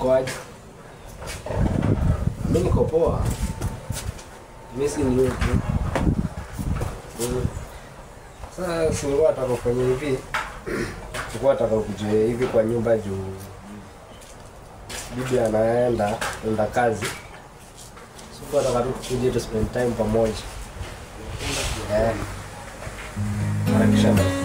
Kwaje? Mimi niko poa. Mimi si mzuri. Sasa sio atakofanya hivi. Sikuwa atakakujia hivi kwa nyumba juu bibi anaenda kazi. Sikuwa atakakujia to spend time pamoja. Harakisha basi.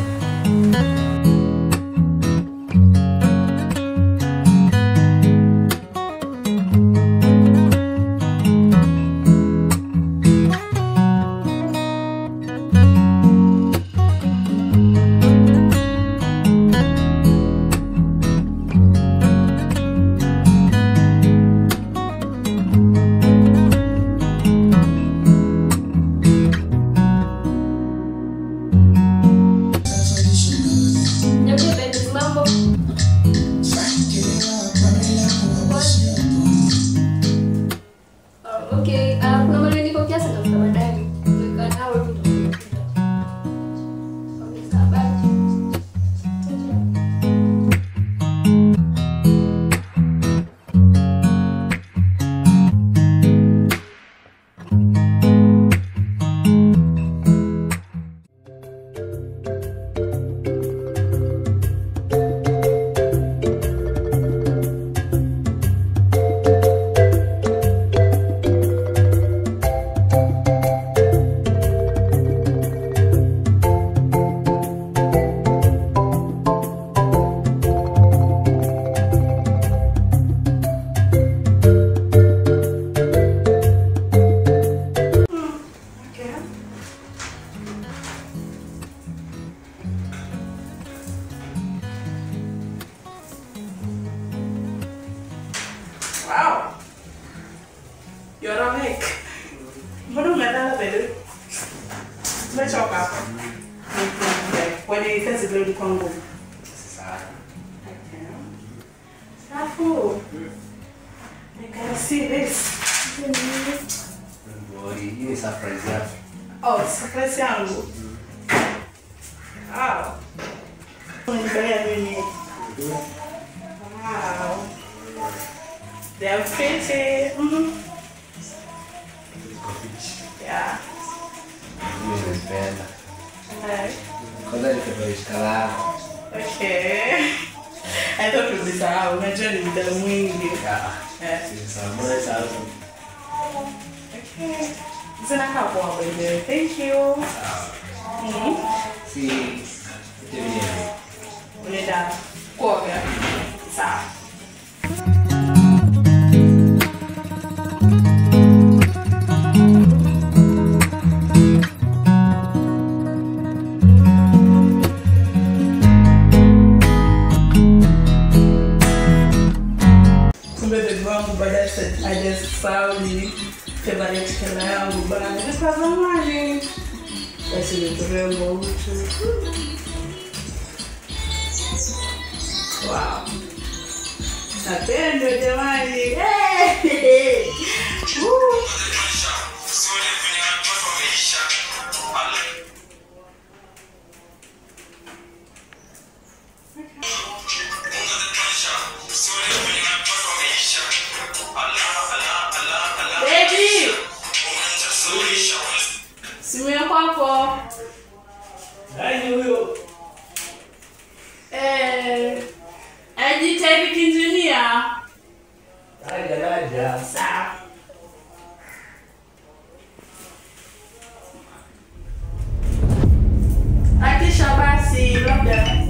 Wow. You're awake. Mbona umelala bebe? Umechoka hapa? Kwani kazi leo ilikuwa ngumu? Sasa. Safu. I can see this. Boy, hii ni surprise yako. Oh, surprise yangu. Wow. Unanipelea nini? Wow. They are pretty. Yeah. Nimependa. Okay. Kwanza nikaishikala. Okay. I thought it was out. Unajua ni muda mwingi. Yeah. Sasa sasa. Okay. Zinakaa poa baby. Thank you. Si tembea. Unaenda kuoga. Sawa. I just found the favorite color yangu bana kwa zamani. Basi ni turembo utu. Wow. Napendo jamani. Hey! Simu ya kwako. Nani huyo? Ajitahidi kinjinia. Dada. Sawa. Akisha basi labda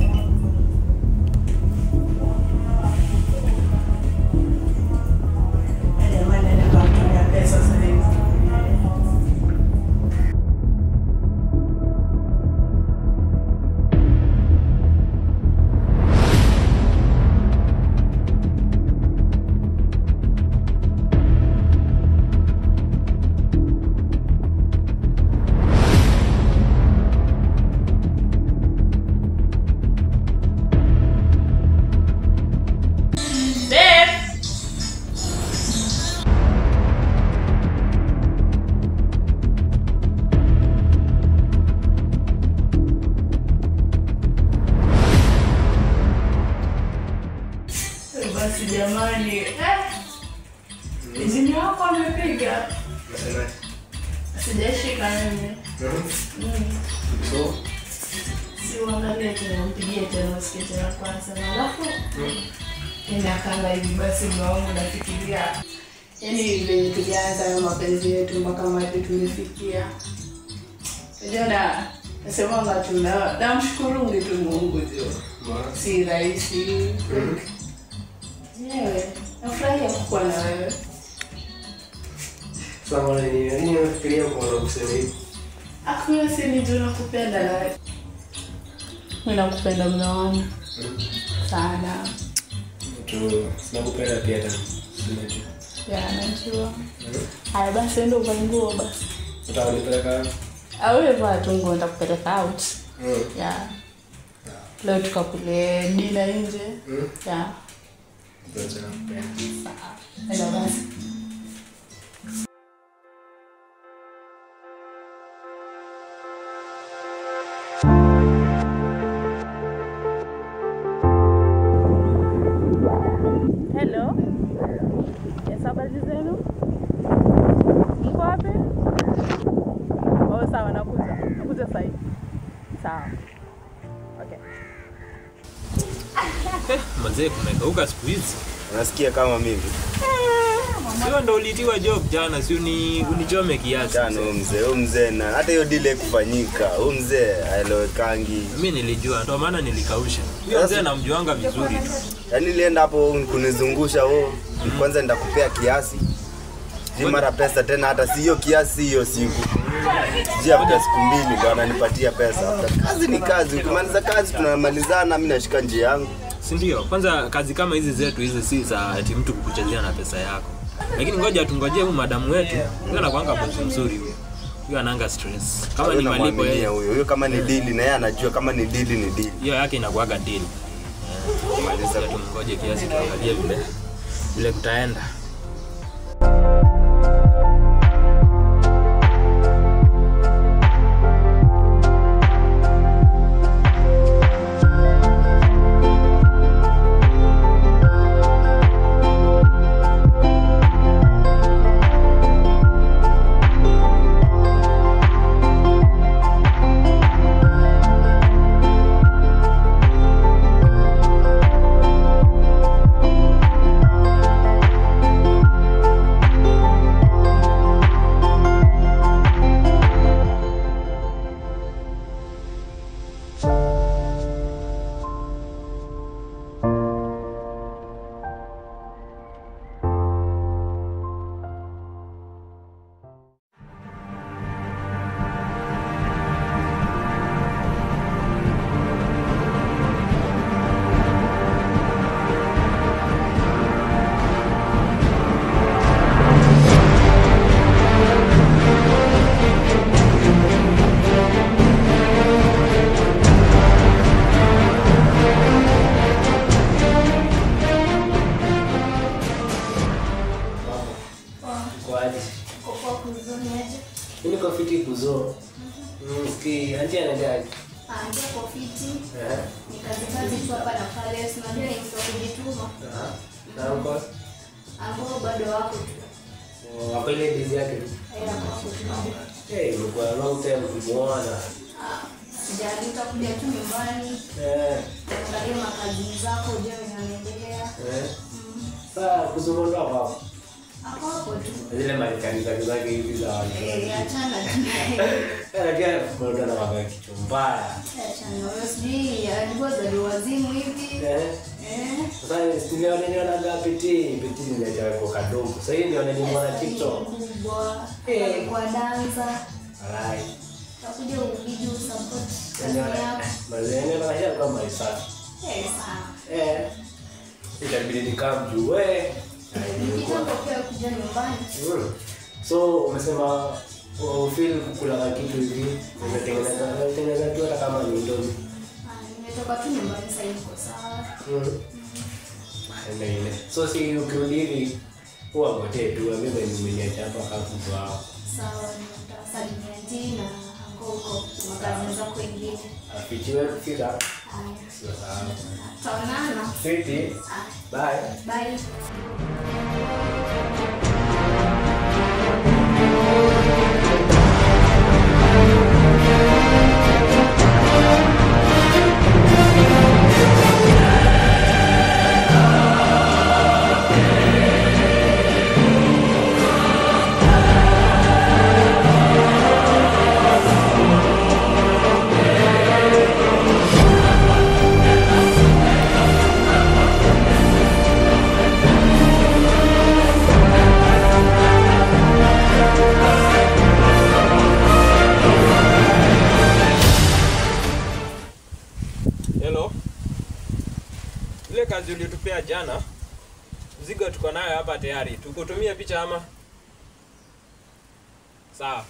basi jamani. Jini wako amepiga. Nasema Sijashika mimi. so Si uangalie tena mpigie tena usikie tena kwanza. Alafu inakanga hivi basi mwangu nafikiria. Yaani venye tulianza na mapenzi yetu mpaka mahali tumefikia. Jana nasema tuna namshukuru Mungu tu. Si rahisi. Wewe nafurahia kuwa na wewe. sawa nini unafikiria kwa kusema hivi? Hakuna sini juu nakupenda na wewe. Mimi nakupenda mume wangu. Sana. Nakupenda pia tena. Ya najua. Haya basi ndio uvae nguo basi. Utanipeleka? Wewe vaa tu nguo nitakupeleka out. Ya. Leo tukakule dinner nje. Ya. Ndio nakupenda. Sawa. Ndio basi. Hello. Yes, habari zenu? Mko wapi? Oh, sawa nakuja. Nakuja sasa hivi. Sawa. Okay. Mzee kumekauka siku hizi. Unasikia kama mimi? Sio ndo ulitiwa job jana, si unichome kiasi. Jana huyo mzee na hata hiyo deal kufanyika. Huyo mzee aelewekangi. Mimi nilijua, ndio maana nilikausha. Huyo mzee namjuanga vizuri tu. Yaani nilienda hapo kunizungusha wewe. Kwanza nitakupea kiasi. Si mara pesa tena hata si hiyo kiasi hiyo siku. Jia baada siku 2 ndio ananipatia pesa. Kazi ni kazi. Ukimaliza kazi tunamalizana, mimi nashika njia yangu. Si ndio? Kwanza kazi kama hizi zetu hizi si za ati mtu kukuchezea na pesa yako. Lakini ngoja tungojee huyu madamu wetu. Yeye anakuanga bosi mzuri huyo. Huyo ananga stress. Kama ni malipo yeye huyo kama ni deal na yeye anajua kama ni deal ni deal. Hiyo yake inakuaga deal. Maliza tungoje kiasi tuangalie vile kutaenda. Ini kwa fiti kuzo. Ski anti anajaji. Ndio kwa fiti. Ni kazi tu hapa na pale. Unajua ni kujituma. Na uko? Ambao bado wako tu. Wako ile busy yake. Wako tu. Imekuwa long time kumuona. Sijali utakuja tu nyumbani. Angalia makazi zako je yanaendelea. Sasa kuzungumza hapo. Hapo tu. Zile marekani zake hivi za watu. Achana tu. Anakia kuondoa na wakati kichombaya. Achana wewe sijui alikuwa za wazimu hivi. Sasa studio ndio anaga piti ndio kwa kadogo. Sasa hii ndio ananiona TikTok. Kubwa. Kwa danza. Alright. Takuja ubidi support kazi yako. Malengo na haya kama isafi. Sawa. Itabidi nikamjue wewe. Nikitambo pia kuja nyumbani. So umesema ufeel kukula kitu hivi umetengeneza tu hata kama ni ndogo. Nimetoka tu nyumbani sasa hivi kwa sawa. Ndio. So si ukirudi hivi huwa ngote tu mimi nimeniacha hapa kwa sawa nitasalimia tena huko makazi zako wengine. Afichiwe kufika. Haya. Taonana. Sweetie. Bye. Bye. Hello. Ile kazi ulitupea jana, mzigo tuko nayo hapa tayari. Tukutumie picha ama? Sawa.